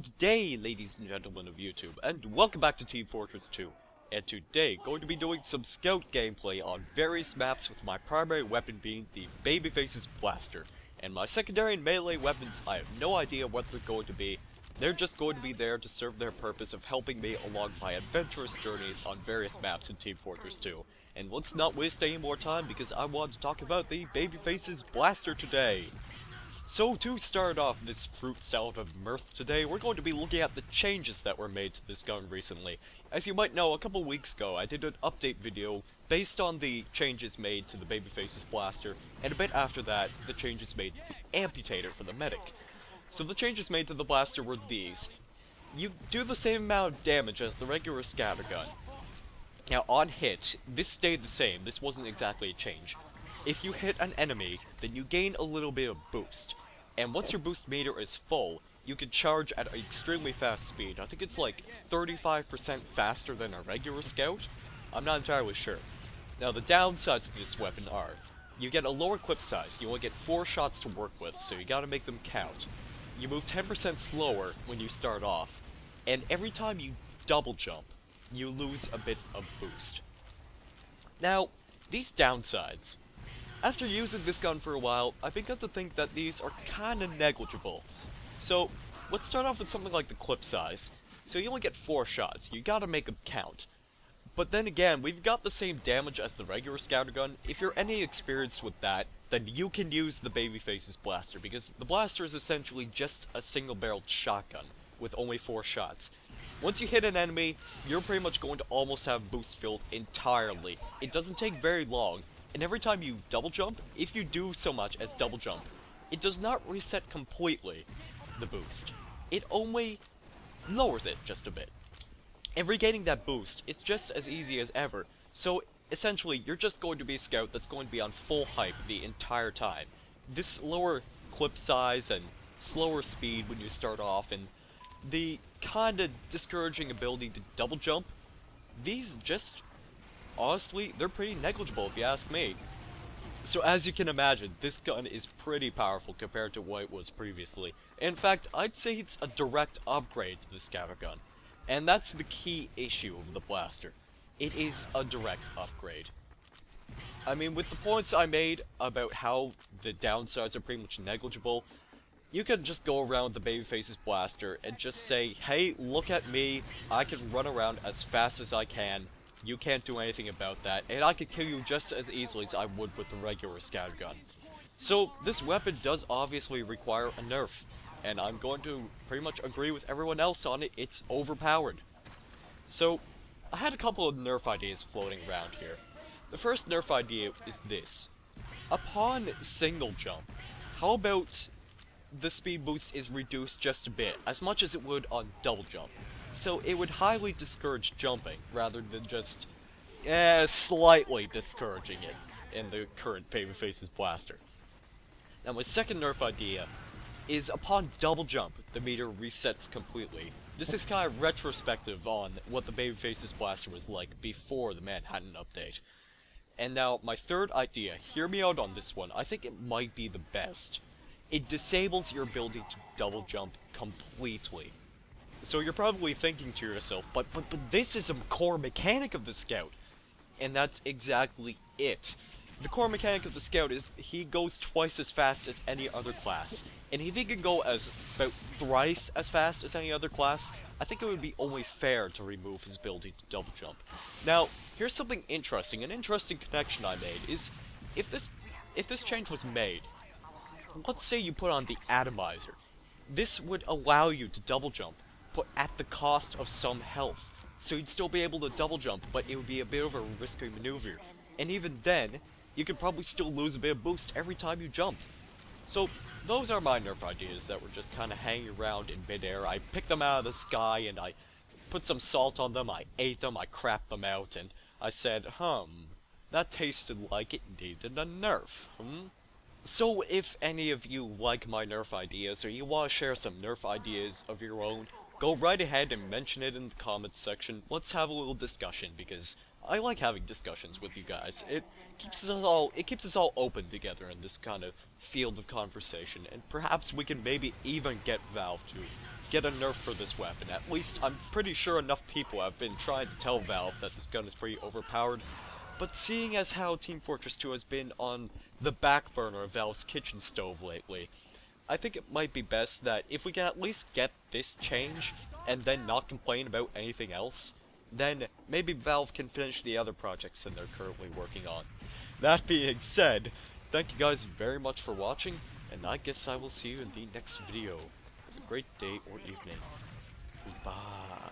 Good day, ladies and gentlemen of YouTube, and welcome back to Team Fortress 2. And today, going to be doing some scout gameplay on various maps with my primary weapon being the Babyface's Blaster. And my secondary and melee weapons, I have no idea what they're going to be. They're just going to be there to serve their purpose of helping me along my adventurous journeys on various maps in Team Fortress 2. And let's not waste any more time because I want to talk about the Babyface's Blaster today. So to start off this fruit salad of mirth today, we're going to be looking at the changes that were made to this gun recently. As you might know, a couple weeks ago I did an update video based on the changes made to the Babyface's Blaster, and a bit after that, the changes made to the Amputator for the Medic. So the changes made to the Blaster were these. You do the same amount of damage as the regular scattergun. Now on hit, this stayed the same, this wasn't exactly a change. If you hit an enemy, then you gain a little bit of boost. And once your boost meter is full, you can charge at an extremely fast speed. I think it's like 35% faster than a regular scout? I'm not entirely sure. Now the downsides to this weapon are, you get a lower clip size, you only get 4 shots to work with, so you gotta make them count. You move 10% slower when you start off, and every time you double jump, you lose a bit of boost. Now, these downsides, after using this gun for a while, I've begun to think that these are kinda negligible. So, let's start off with something like the clip size. So you only get 4 shots, you gotta make them count. But then again, we've got the same damage as the regular scattergun. If you're any experienced with that, then you can use the Babyface's Blaster, because the Blaster is essentially just a single-barreled shotgun, with only 4 shots. Once you hit an enemy, you're pretty much going to almost have boost filled entirely. It doesn't take very long. And every time you double jump, if you do so much as double jump, it does not reset completely the boost. It only lowers it just a bit. And regaining that boost, it's just as easy as ever. So essentially, you're just going to be a scout that's going to be on full hype the entire time. This lower clip size and slower speed when you start off, and the kinda discouraging ability to double jump, these just, honestly, they're pretty negligible if you ask me. So as you can imagine, this gun is pretty powerful compared to what it was previously. In fact, I'd say it's a direct upgrade to the scattergun. And that's the key issue of the Blaster. It is a direct upgrade. I mean, with the points I made about how the downsides are pretty much negligible, you can just go around the Babyface's Blaster and just say, hey, look at me, I can run around as fast as I can. You can't do anything about that, and I could kill you just as easily as I would with the regular scattergun. So, this weapon does obviously require a nerf, and I'm going to pretty much agree with everyone else on it, it's overpowered. So, I had a couple of nerf ideas floating around here. The first nerf idea is this. Upon single jump, how about the speed boost is reduced just a bit, as much as it would on double jump? So it would highly discourage jumping, rather than just, slightly discouraging it in the current Babyface's Blaster. Now my second nerf idea is upon double jump, the meter resets completely. This is kind of retrospective on what the Babyface's Blaster was like before the Manhattan update. And now my third idea, hear me out on this one, I think it might be the best. It disables your ability to double jump completely. So you're probably thinking to yourself, but this is a core mechanic of the Scout. And that's exactly it. The core mechanic of the Scout is he goes twice as fast as any other class. And if he can go as about thrice as fast as any other class, I think it would be only fair to remove his ability to double jump. Now, here's something interesting. An interesting connection I made is, if this change was made, let's say you put on the Atomizer. This would allow you to double jump, but at the cost of some health. So you'd still be able to double jump, but it would be a bit of a risky maneuver. And even then, you could probably still lose a bit of boost every time you jump. So, those are my nerf ideas that were just kinda hanging around in midair. I picked them out of the sky, and I put some salt on them, I ate them, I crapped them out, and I said, that tasted like it needed a nerf, So if any of you like my nerf ideas, or you want to share some nerf ideas of your own, go right ahead and mention it in the comments section. Let's have a little discussion, because I like having discussions with you guys. It keeps us all open together in this kind of field of conversation, and perhaps we can maybe even get Valve to get a nerf for this weapon. At least I'm pretty sure enough people have been trying to tell Valve that this gun is pretty overpowered, but seeing as how Team Fortress 2 has been on the back burner of Valve's kitchen stove lately, I think it might be best that if we can at least get this change, and then not complain about anything else, then maybe Valve can finish the other projects that they're currently working on. That being said, thank you guys very much for watching, and I guess I will see you in the next video. Have a great day or evening. Goodbye.